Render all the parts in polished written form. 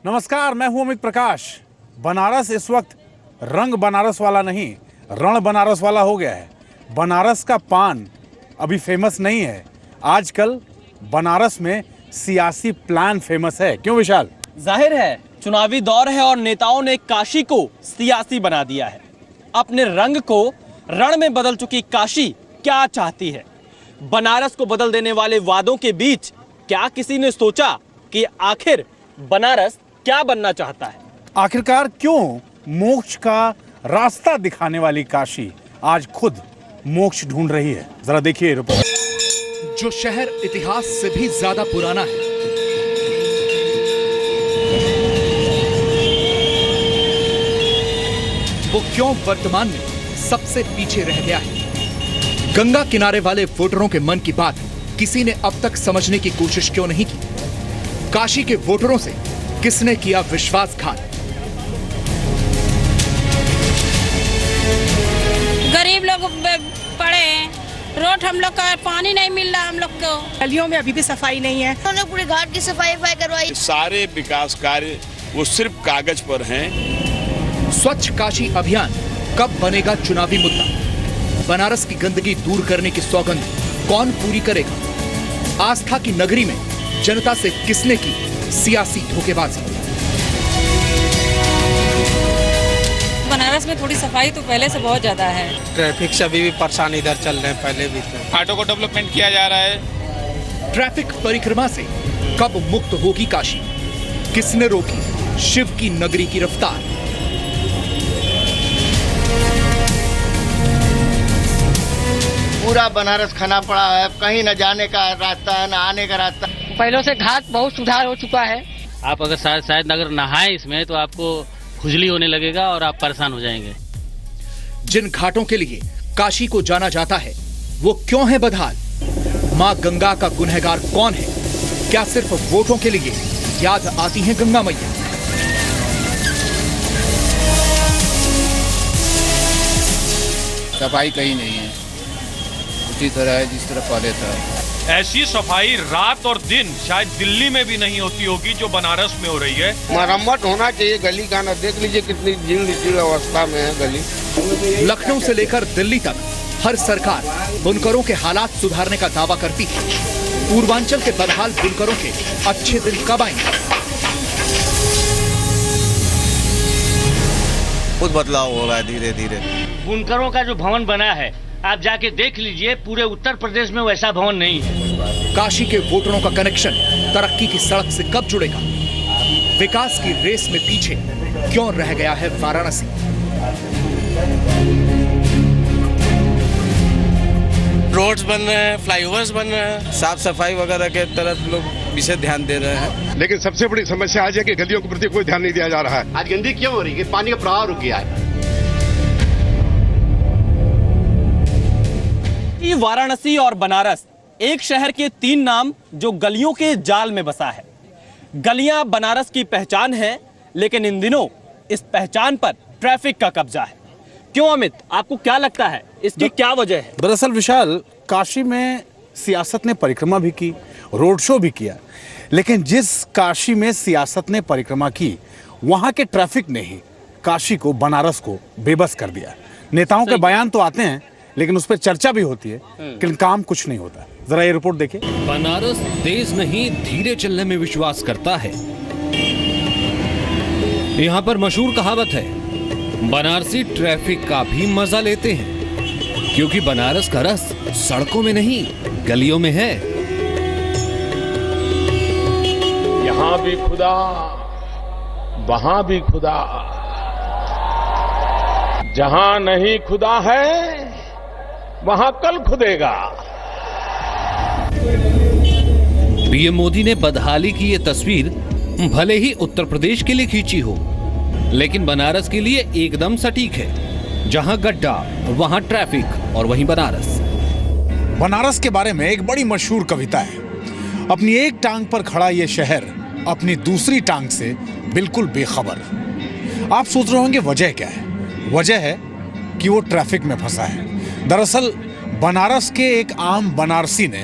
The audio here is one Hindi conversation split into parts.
नमस्कार, मैं हूं अमित प्रकाश। बनारस इस वक्त रंग बनारस वाला नहीं, रण बनारस वाला हो गया है। बनारस का पान अभी फेमस नहीं है, आजकल बनारस में सियासी प्लान फेमस है। क्यों विशाल? जाहिर है, चुनावी दौर है और नेताओं ने काशी को सियासी बना दिया है। अपने रंग को रण में बदल चुकी काशी क्या चाहती है? बनारस को बदल देने वाले वादों के बीच क्या किसी ने सोचा कि आखिर बनारस क्या बनना चाहता है? आखिरकार क्यों मोक्ष का रास्ता दिखाने वाली काशी आज खुद मोक्ष ढूंढ रही है? जरा देखिए रिपोर्ट। जो शहर इतिहास से भी ज्यादा पुराना है, वो क्यों वर्तमान में सबसे पीछे रह गया है? गंगा किनारे वाले वोटरों के मन की बात किसी ने अब तक समझने की कोशिश क्यों नहीं की? काशी के वोटरों से किसने किया विश्वासघात? गरीब लोग पड़े हैं, रोड हम लोग का पानी नहीं मिल रहा, हम लोग को गलियों में अभी भी सफाई नहीं है। उन्होंने पूरे घाट की सफाई करवाई। सारे विकास कार्य वो सिर्फ कागज पर हैं। स्वच्छ काशी अभियान कब बनेगा चुनावी मुद्दा? बनारस की गंदगी दूर करने की सौगंध कौन पूरी करेगा? आस्था की नगरी में जनता से किसने की सियासी धोखेबाजी? बनारस में थोड़ी सफाई तो पहले से बहुत ज्यादा है। ट्रैफिक से अभी भी परेशान इधर चल रहे हैं, पहले भी थे। घाटों को डेवलपमेंट किया जा रहा है। ट्रैफिक परिक्रमा से कब मुक्त होगी काशी? किसने रोकी शिव की नगरी की रफ्तार? पूरा बनारस खाना पड़ा है, कहीं न जाने का रास्ता है, न आने का रास्ता। पहले से घाट बहुत सुधार हो चुका है। आप अगर शायद अगर नहाए इसमें तो आपको खुजली होने लगेगा और आप परेशान हो जाएंगे। जिन घाटों के लिए काशी को जाना जाता है वो क्यों है बदहाल? मां गंगा का गुनहगार कौन है? क्या सिर्फ वोटों के लिए याद आती हैं गंगा मैया? सफाई कहीं नहीं है, उसी तरह है जिस तरह पहले था। ऐसी सफाई रात और दिन शायद दिल्ली में भी नहीं होती होगी जो बनारस में हो रही है। मरम्मत होना चाहिए गली का, ना देख लीजिए कितनी जीर्ण अवस्था में है गली। लखनऊ से लेकर दिल्ली तक हर सरकार बुनकरों के हालात सुधारने का दावा करती है। पूर्वांचल के बदहाल बुनकरों के अच्छे दिन कब आएंगे? खुद बदलाव हो रहा है धीरे धीरे। बुनकरों का जो भवन बना है आप जाके देख लीजिए, पूरे उत्तर प्रदेश में वैसा भवन नहीं है। काशी के वोटरों का कनेक्शन तरक्की की सड़क से कब जुड़ेगा? विकास की रेस में पीछे क्यों रह गया है वाराणसी? रोड्स बन रहे हैं, फ्लाईओवर्स बन रहे हैं, साफ सफाई वगैरह के तरफ लोग विशेष ध्यान दे रहे हैं। लेकिन सबसे बड़ी समस्या आज है कि गलियों के प्रति कोई ध्यान नहीं दिया जा रहा है। आज गंदगी क्यों हो रही है? पानी का प्रवाह रुक गया है। वाराणसी और बनारस एक शहर के तीन नाम जो गलियों के जाल में बसा है। गलियां बनारस की पहचान है, लेकिन इन दिनों इस पहचान पर ट्रैफिक का कब्जा है। क्यों अमित, आपको क्या लगता है इसकी क्या वजह है? दरअसल विशाल, काशी में सियासत ने परिक्रमा भी की, रोड शो भी किया, लेकिन जिस काशी में सियासत ने परिक्रमा की वहां के ट्रैफिक ने ही काशी को, बनारस को बेबस कर दिया। नेताओं के बयान तो आते हैं लेकिन उस पर चर्चा भी होती है, लेकिन काम कुछ नहीं होता। जरा ये रिपोर्ट देखिए। बनारस तेज नहीं धीरे चलने में विश्वास करता है। यहाँ पर मशहूर कहावत है, बनारसी ट्रैफिक का भी मजा लेते हैं, क्योंकि बनारस का रस सड़कों में नहीं गलियों में है। यहाँ भी खुदा, वहां भी खुदा, जहां नहीं खुदा है वहां कल खुदेगा। पीएम मोदी ने बदहाली की ये तस्वीर भले ही उत्तर प्रदेश के लिए खींची हो, लेकिन बनारस के लिए एकदम सटीक है। जहां गड्ढा वहां ट्रैफिक और वहीं बनारस। बनारस के बारे में एक बड़ी मशहूर कविता है। अपनी एक टांग पर खड़ा ये शहर अपनी दूसरी टांग से बिल्कुल बेखबर। आप सोच रहे होंगे वजह क्या है? वजह है कि वो ट्रैफिक में फंसा है। दरअसल बनारस के एक आम बनारसी ने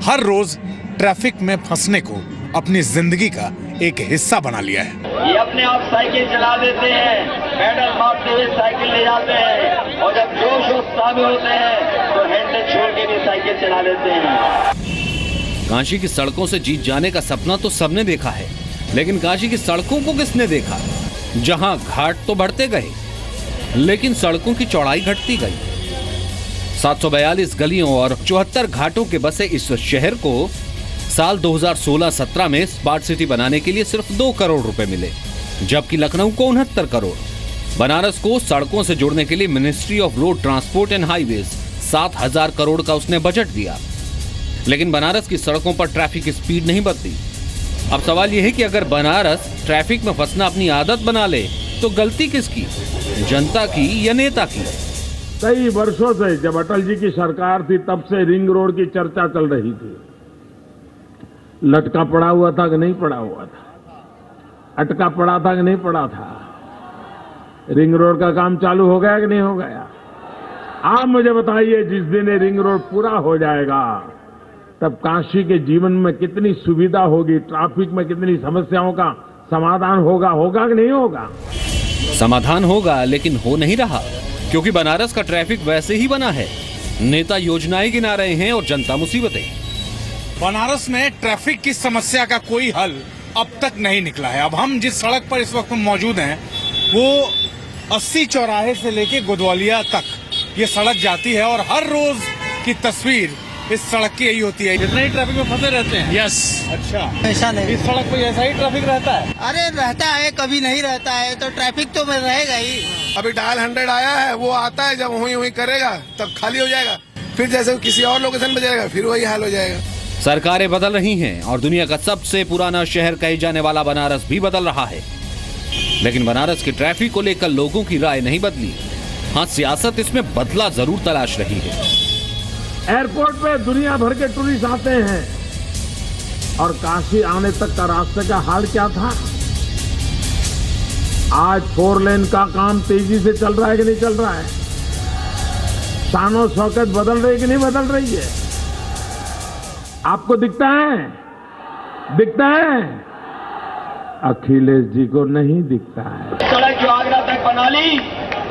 हर रोज ट्रैफिक में फंसने को अपनी जिंदगी का एक हिस्सा बना लिया है। ये अपने आप साइकिल चला देते हैं, पैडल मारते हुए साइकिल ले जाते हैं और जब जोश उत्साह में होते हैं तो हैंडल छोड़ के भी साइकिल चला लेते हैं। काशी की सड़कों से जीत जाने का सपना तो सबने देखा है, लेकिन काशी की सड़कों को किसने देखा? जहां घाट तो बढ़ते गए लेकिन सड़कों की चौड़ाई घटती गई। 742 गलियों और 74 घाटों के बसे इस शहर को साल 2016-17 में स्मार्ट सिटी बनाने के लिए सिर्फ 2 करोड़ रुपए मिले, जबकि लखनऊ को 69 करोड़। बनारस को सड़कों से जोड़ने के लिए ministry of road transport and highways 7,000 crore का उसने बजट दिया, लेकिन बनारस की सड़कों पर ट्रैफिक स्पीड नहीं बदली। अब सवाल यह है कि अगर बनारस ट्रैफिक में फंसना अपनी आदत बना ले तो गलती किसकी, जनता की या नेता की? कई वर्षों से जब अटल जी की सरकार थी तब से रिंग रोड की चर्चा चल रही थी। लटका पड़ा हुआ था कि नहीं पड़ा हुआ था, अटका पड़ा था कि नहीं पड़ा था। रिंग रोड का काम चालू हो गया कि नहीं हो गया? आप मुझे बताइए, जिस दिन ये रिंग रोड पूरा हो जाएगा तब काशी के जीवन में कितनी सुविधा होगी, ट्रैफिक में कितनी समस्याओं का समाधान होगा कि नहीं होगा? समाधान होगा, लेकिन हो नहीं रहा, क्योंकि बनारस का ट्रैफिक वैसे ही बना है। नेता योजनाएं गिना रहे हैं और जनता मुसीबतें। बनारस में ट्रैफिक की समस्या का कोई हल अब तक नहीं निकला है। अब हम जिस सड़क पर इस वक्त मौजूद हैं वो 80 चौराहे से लेके गोदवालिया तक ये सड़क जाती है और हर रोज की तस्वीर इस सड़क की यही होती है। जितने ही ट्रैफिक में फंसे रहते हैं। यस। अच्छा, ऐसा नहीं, इस सड़क पर ऐसा ही ट्रैफिक रहता है? अरे रहता है, कभी नहीं रहता है, तो ट्रैफिक तो रहेगा ही। अभी डायल 100 आया है, वो आता है जब हुई करेगा तब खाली हो जाएगा, फिर जैसे किसी और लोकेशन पे जाएगा फिर वही हाल हो जाएगा। सरकारें बदल रही हैं और दुनिया का सबसे पुराना शहर कहे जाने वाला बनारस भी बदल रहा है, लेकिन बनारस के ट्रैफिक को लेकर लोगों की राय नहीं बदली। हाँ, सियासत इसमें बदला जरूर तलाश रही है। एयरपोर्ट पे दुनिया भर के टूरिस्ट आते हैं और काशी आने तक का रास्ते का हाल क्या था? आज 4 लेन का काम तेजी से चल रहा है कि नहीं चल रहा है? शानो शौकत बदल रही कि नहीं बदल रही है? आपको दिखता है? दिखता है? अखिलेश जी को नहीं दिखता है। सड़क जो आगरा तक बना ली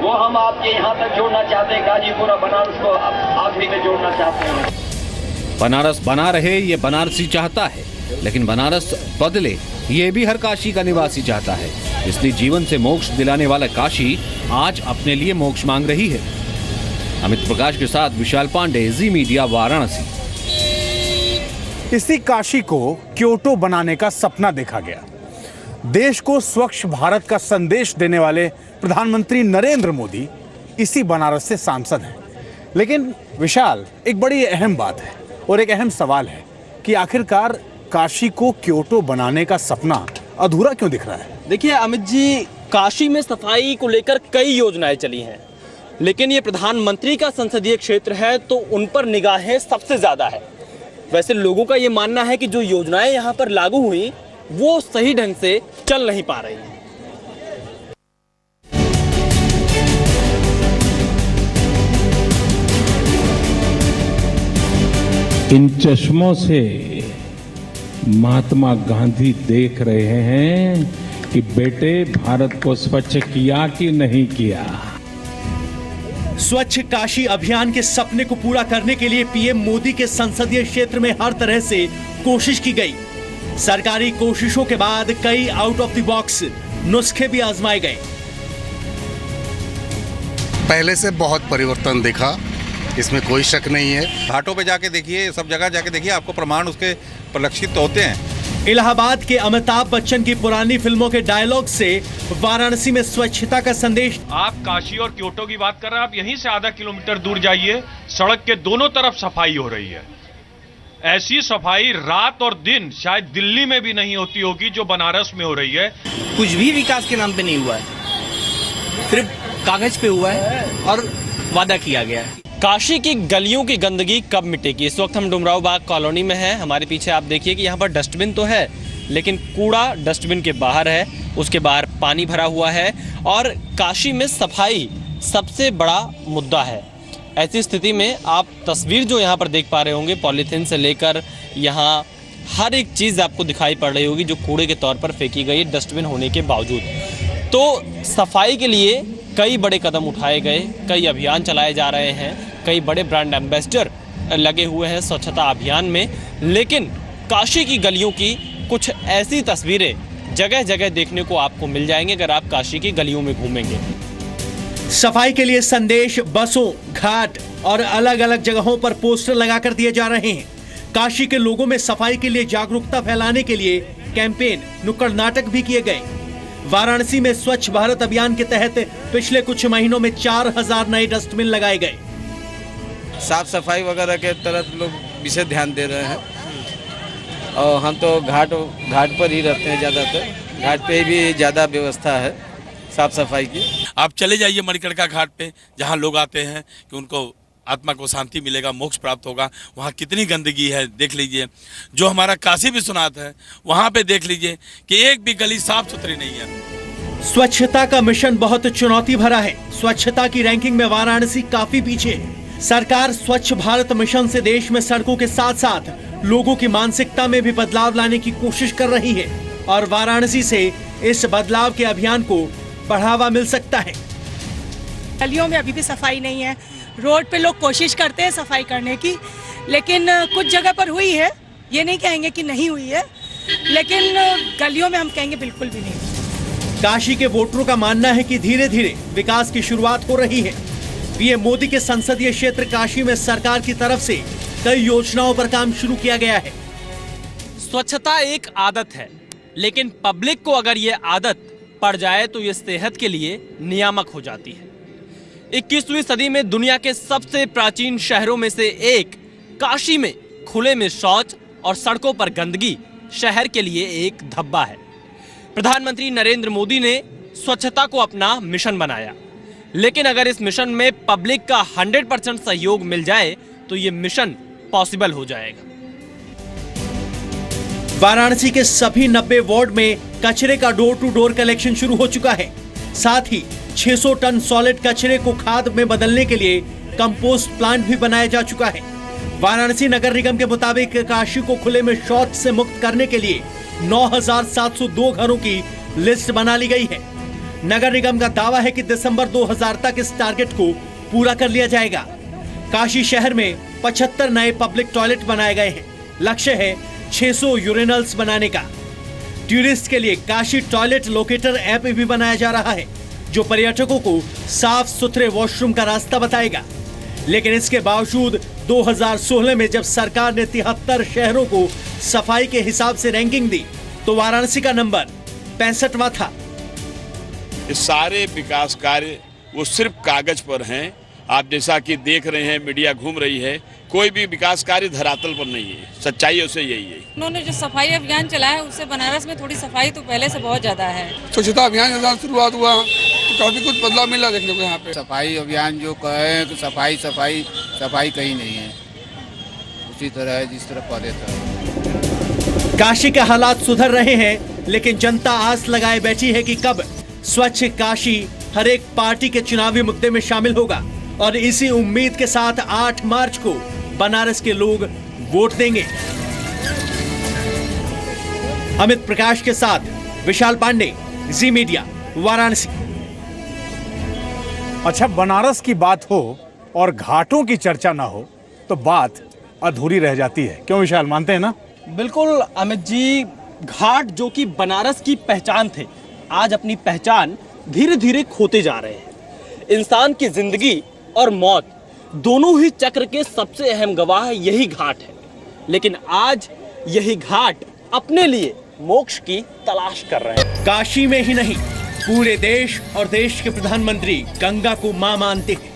वो हम आपके यहाँ तक जोड़ना चाहते हैं, गाजीपुर और बनारस को आखिरी में जोड़ना चाहते हैं। बनारस बना रहे ये बनारसी चाहता है, लेकिन बनारस बदले ये भी हर काशी का निवासी चाहता है। इसलिए जीवन से मोक्ष दिलाने वाला काशी आज अपने लिए मोक्ष मांग रही है। अमित प्रकाश के साथ विशाल पांडे, जी मीडिया, वाराणसी। इसी काशी को क्योटो बनाने का सपना देखा गया। देश को स्वच्छ भारत का संदेश देने वाले प्रधानमंत्री नरेंद्र मोदी इसी बनारस से सांसद हैं। लेकिन विशाल, एक बड़ी अहम बात है और एक अहम सवाल है कि आखिरकार काशी को क्योटो बनाने का सपना अधूरा क्यों दिख रहा है? देखिए अमित जी, काशी में सफाई को लेकर कई योजनाएं चली हैं, लेकिन ये प्रधानमंत्री का संसदीय क्षेत्र है तो उन पर निगाहें सबसे ज्यादा है। वैसे लोगों का ये मानना है कि जो योजनाएं यहाँ पर लागू हुई वो सही ढंग से चल नहीं पा रही हैं। इन चश्मों से महात्मा गांधी देख रहे हैं कि बेटे भारत को स्वच्छ किया कि नहीं किया। स्वच्छ काशी अभियान के सपने को पूरा करने के लिए पीएम मोदी के संसदीय क्षेत्र में हर तरह से कोशिश की गई। सरकारी कोशिशों के बाद कई आउट ऑफ द बॉक्स नुस्खे भी आजमाए गए। पहले से बहुत परिवर्तन दिखा, इसमें कोई शक नहीं है। घाटों पे जाके देखिए, सब जगह जाके देखिए, आपको प्रमाण उसके परिलक्षित होते हैं। इलाहाबाद के अमिताभ बच्चन की पुरानी फिल्मों के डायलॉग से वाराणसी में स्वच्छता का संदेश। आप काशी और क्योटो की बात कर रहे हैं, आप यहीं से आधा किलोमीटर दूर जाइए, सड़क के दोनों तरफ सफाई हो रही है। ऐसी सफाई रात और दिन शायद दिल्ली में भी नहीं होती होगी जो बनारस में हो रही है। कुछ भी विकास के नाम पे नहीं हुआ है, सिर्फ कागज पे हुआ है और वादा किया गया है। काशी की गलियों की गंदगी कब मिटेगी? इस वक्त हम डुमराव बाग कॉलोनी में हैं। हमारे पीछे आप देखिए कि यहाँ पर डस्टबिन तो है, लेकिन कूड़ा डस्टबिन के बाहर है, उसके बाहर पानी भरा हुआ है और काशी में सफाई सबसे बड़ा मुद्दा है। ऐसी स्थिति में आप तस्वीर जो यहाँ पर देख पा रहे होंगे, पॉलीथीन से लेकर यहाँ हर एक चीज़ आपको दिखाई पड़ रही होगी जो कूड़े के तौर पर फेंकी गई डस्टबिन होने के बावजूद। तो सफाई के लिए कई बड़े कदम उठाए गए, कई अभियान चलाए जा रहे हैं, कई बड़े ब्रांड एम्बेसडर लगे हुए हैं स्वच्छता अभियान में। लेकिन काशी की गलियों की कुछ ऐसी तस्वीरें जगह जगह देखने को आपको मिल जाएंगे अगर आप काशी की गलियों में घूमेंगे। सफाई के लिए संदेश बसों, घाट और अलग अलग जगहों पर पोस्टर लगाकर दिए जा रहे हैं। काशी के लोगों में सफाई के लिए जागरूकता फैलाने के लिए कैंपेन, नुक्कड़ नाटक भी किए गए। वाराणसी में स्वच्छ भारत अभियान के तहत पिछले कुछ महीनों में 4000 नए डस्टबिन लगाए गए। साफ सफाई वगैरह के तरफ लोग विशेष ध्यान दे रहे हैं और हम तो घाट पर ही रहते हैं ज़्यादातर। घाट पे भी ज़्यादा व्यवस्था है साफ सफाई की। आप चले जाइए मणिकर्णिका घाट पे, जहाँ लोग आते हैं कि उनको आत्मा को शांति मिलेगा, मोक्ष प्राप्त होगा। वहाँ कितनी गंदगी है देख लीजिए। जो हमारा काशी विश्वनाथ है वहाँ पे देख लीजिए कि एक भी गली साफ सुथरी नहीं है। स्वच्छता का मिशन बहुत चुनौती भरा है। स्वच्छता की रैंकिंग में वाराणसी काफी पीछे है। सरकार स्वच्छ भारत मिशन से देश में सड़कों के साथ साथ लोगों की मानसिकता में भी बदलाव लाने की कोशिश कर रही है और वाराणसी से इस बदलाव के अभियान को बढ़ावा मिल सकता है। गलियों में अभी भी सफाई नहीं है। रोड पे लोग कोशिश करते हैं सफाई करने की, लेकिन कुछ जगह पर हुई है, ये नहीं कहेंगे कि नहीं हुई है, लेकिन गलियों में हम कहेंगे बिल्कुल भी नहीं। काशी के वोटरों का मानना है कि धीरे धीरे विकास की शुरुआत हो रही है। पीएम मोदी के संसदीय क्षेत्र काशी में सरकार की तरफ से कई योजनाओं पर काम शुरू किया गया है। स्वच्छता एक आदत है, लेकिन पब्लिक को अगर ये आदत पड़ जाए तो ये सेहत के लिए नियामक हो जाती है। 21वीं सदी में दुनिया के सबसे प्राचीन शहरों में से एक काशी में खुले में शौच और सड़कों पर गंदगी शहर के लिए एक धब्बा है। प्रधानमंत्री नरेंद्र मोदी ने स्वच्छता को अपना मिशन बनाया, लेकिन अगर इस मिशन में पब्लिक का 100% सहयोग मिल जाए तो ये मिशन पॉसिबल हो जाएगा। वाराणसी के सभी 90 वार्ड में कचरे का डोर टू डोर कलेक्शन शुरू हो चुका है। साथ ही 600 टन सॉलिड कचरे को खाद में बदलने के लिए कंपोस्ट प्लांट भी बनाया जा चुका है। वाराणसी नगर निगम के मुताबिक काशी को खुले में शौच से मुक्त करने के लिए 9702 घरों की लिस्ट बना ली गई है। नगर निगम का दावा है कि दिसंबर 2000 तक इस टारगेट को पूरा कर लिया जाएगा। काशी शहर में 75 नए पब्लिक टॉयलेट बनाए गए हैं। लक्ष्य है 600 यूरिनल्स बनाने का। टूरिस्ट के लिए काशी टॉयलेट लोकेटर ऐप भी बनाया जा रहा है, जो पर्यटकों को साफ सुथरे वॉशरूम का रास्ता बताएगा। लेकिन इसके बावजूद 2016 में जब सरकार ने 73 शहरों को सफाई के हिसाब से रैंकिंग दी तो वाराणसी का नंबर 65वां था। ये सारे विकास कार्य वो सिर्फ कागज पर हैं। आप जैसा कि देख रहे हैं, मीडिया घूम रही है, कोई भी विकास कार्य धरातल पर नहीं है। सच्चाई उसे यही है। उन्होंने जो सफाई अभियान चलाया है उससे बनारस में थोड़ी सफाई तो पहले से बहुत ज्यादा है। स्वच्छता अभियान शुरुआत हुआ तो काफी कुछ बदलाव मिला देखने को यहाँ पे। सफाई अभियान जो कहे कि सफाई सफाई सफाई कहीं नहीं है, उसी तरह है जिस तरह पहले था। काशी के हालात सुधर रहे हैं, लेकिन जनता आस लगाए बैठी है कि कब स्वच्छ काशी हर एक पार्टी के चुनावी मुद्दे में शामिल होगा और इसी उम्मीद के साथ 8 मार्च को बनारस के लोग वोट देंगे। अमित प्रकाश के साथ विशाल पांडे, जी मीडिया, वाराणसी। अच्छा, बनारस की बात हो और घाटों की चर्चा ना हो तो बात अधूरी रह जाती है। क्यों विशाल, मानते हैं ना? बिल्कुल अमित जी, घाट जो कि बनारस की पहचान थे, आज अपनी पहचान धीरे धीरे खोते जा रहे हैं। इंसान की जिंदगी और मौत दोनों ही चक्र के सबसे अहम गवाह यही घाट है। लेकिन आज यही घाट अपने लिए मोक्ष की तलाश कर रहे हैं। काशी में ही नहीं, पूरे देश और देश के प्रधानमंत्री गंगा को मां मानते हैं।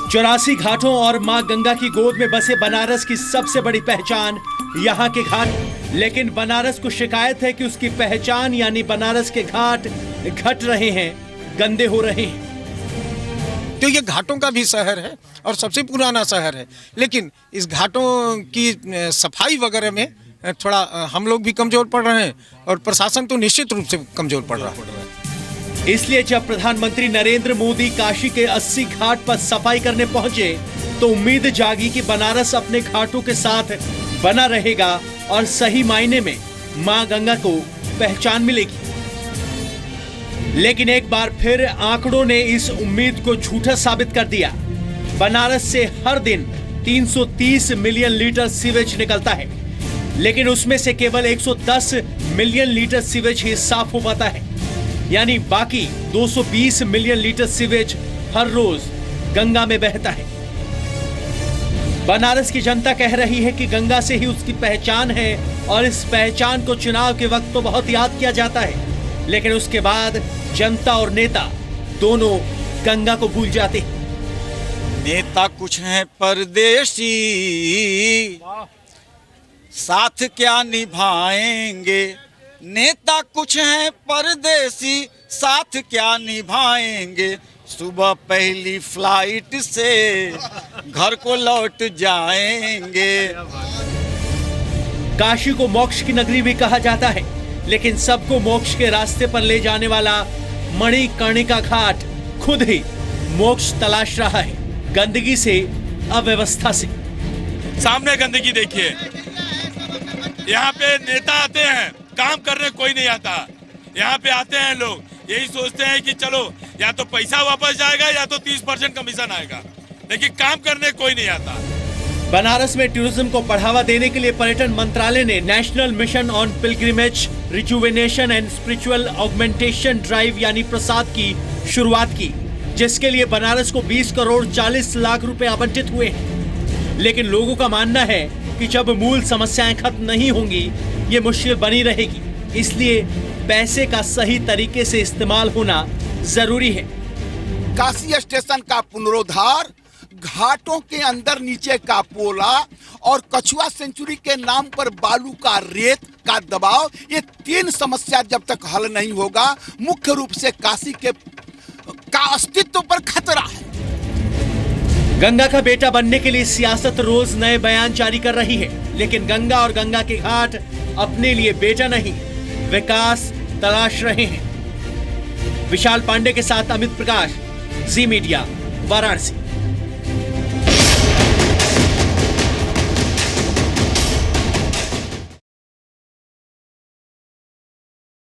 84 घाटों और मां गंगा की गोद में बसे बनारस की सबसे बड़ी पहचान यहाँ के घाट। लेकिन बनारस को शिकायत है कि उसकी पहचान यानी बनारस के घाट घट रहे हैं, गंदे हो रहे हैं। तो ये घाटों का भी शहर है और सबसे पुराना शहर है, लेकिन इस घाटों की सफाई वगैरह में थोड़ा हम लोग भी कमजोर पड़ रहे हैं और प्रशासन तो निश्चित रूप से कमजोर पड़ रहा है। इसलिए जब प्रधानमंत्री नरेंद्र मोदी काशी के 80 घाट पर सफाई करने पहुंचे तो उम्मीद जागी कि बनारस अपने घाटों के साथ बना रहेगा और सही मायने में मां गंगा को पहचान मिलेगी। लेकिन एक बार फिर आंकड़ों ने इस उम्मीद को झूठा साबित कर दिया। बनारस से हर दिन 330 मिलियन लीटर सीवेज निकलता है, लेकिन उसमें से केवल 110 मिलियन लीटर सीवेज ही साफ हो पाता है। यानी बाकी 220 मिलियन लीटर सीवेज हर रोज गंगा में बहता है। बनारस की जनता कह रही है कि गंगा से ही उसकी पहचान है और इस पहचान को चुनाव के वक्त तो बहुत याद किया जाता है, लेकिन उसके बाद जनता और नेता दोनों गंगा को भूल जाते हैं। नेता कुछ हैं परदेशी, साथ क्या निभाएंगे। नेता कुछ हैं परदेसी, साथ क्या निभाएंगे। सुबह पहली फ्लाइट से घर को लौट जाएंगे। काशी को मोक्ष की नगरी भी कहा जाता है, लेकिन सबको मोक्ष के रास्ते पर ले जाने वाला मणिकर्णिका घाट खुद ही मोक्ष तलाश रहा है, गंदगी से, अव्यवस्था से। सामने गंदगी देखिए, यहाँ पे नेता आते हैं, काम करने कोई नहीं आता। यहाँ पे आते हैं लोग, यही सोचते हैं कि चलो या तो पैसा वापस जाएगा या तो 30% कमीशन आएगा, लेकिन काम करने कोई नहीं आता। बनारस में टूरिज्म को बढ़ावा देने के लिए पर्यटन मंत्रालय ने national mission on pilgrimage rejuvenation and spiritual augmentation drive यानी प्रसाद की शुरुआत की, जिसके लिए बनारस को 20 करोड़ 40 लाख रुपए आवंटित हुए हैं। लेकिन लोगों का मानना है कि जब मूल समस्याएं खत्म नहीं होंगी, ये मुश्किल बनी रहेगी। इसलिए पैसे का सही तरीके से इस्तेमाल होना जरूरी है। काशी स्टेशन का पुनरुद्धार, घाटों के अंदर नीचे का पोला और कछुआ सेंचुरी के नाम पर बालू का रेत का दबाव, ये तीन समस्या जब तक हल नहीं होगा, मुख्य रूप से काशी का अस्तित्व पर खतरा है। गंगा का बेटा बनने के लिए सियासत रोज नए बयान जारी कर रही है, लेकिन गंगा और गंगा के घाट अपने लिए बेटा नहीं, विकास तलाश रहे हैं। विशाल पांडे के साथ अमित प्रकाश, जी मीडिया, वाराणसी।